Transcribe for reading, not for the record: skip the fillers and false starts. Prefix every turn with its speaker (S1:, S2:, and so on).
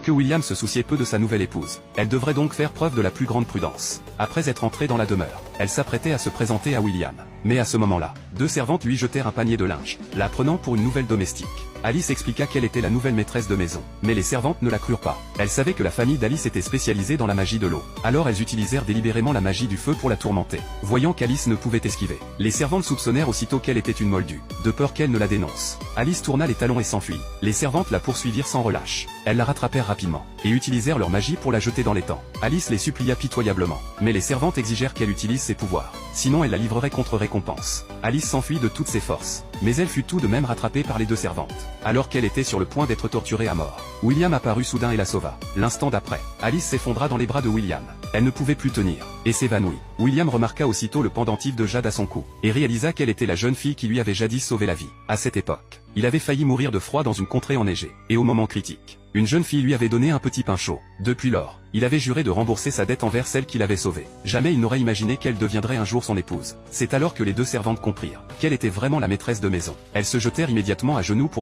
S1: que William se souciait peu de sa nouvelle épouse. Elle devrait donc faire preuve de la plus grande prudence. Après être entrée dans la demeure, elle s'apprêtait à se présenter à William. Mais à ce moment-là, 2 servantes lui jetèrent un panier de linge, la prenant pour une nouvelle domestique. Alice expliqua qu'elle était la nouvelle maîtresse de maison, mais les servantes ne la crurent pas. Elles savaient que la famille d'Alice était spécialisée dans la magie de l'eau. Alors elles utilisèrent délibérément la magie du feu pour la tourmenter. Voyant qu'Alice ne pouvait esquiver, les servantes soupçonnèrent aussitôt qu'elle était une moldue, de peur qu'elle ne la dénonce. Alice tourna les talons et s'enfuit. Les servantes la poursuivirent sans relâche. Elles la rattrapèrent rapidement, et utilisèrent leur magie pour la jeter dans l'étang. Alice les supplia pitoyablement, mais les servantes exigèrent qu'elle utilise ses pouvoirs. Sinon elle la livrerait contre récompense. Alice s'enfuit de toutes ses forces, mais elle fut tout de même rattrapée par les 2 servantes, alors qu'elle était sur le point d'être torturée à mort. William apparut soudain et la sauva. L'instant d'après, Alice s'effondra dans les bras de William. Elle ne pouvait plus tenir, et s'évanouit. William remarqua aussitôt le pendentif de jade à son cou, et réalisa qu'elle était la jeune fille qui lui avait jadis sauvé la vie. À cette époque, il avait failli mourir de froid dans une contrée enneigée, et au moment critique, une jeune fille lui avait donné un petit pain chaud. Depuis lors, il avait juré de rembourser sa dette envers celle qui l'avait sauvé. Jamais il n'aurait imaginé qu'elle deviendrait un jour son épouse. C'est alors que les 2 servantes comprirent qu'elle était vraiment la maîtresse de maison. Elles se jetèrent immédiatement à genoux pour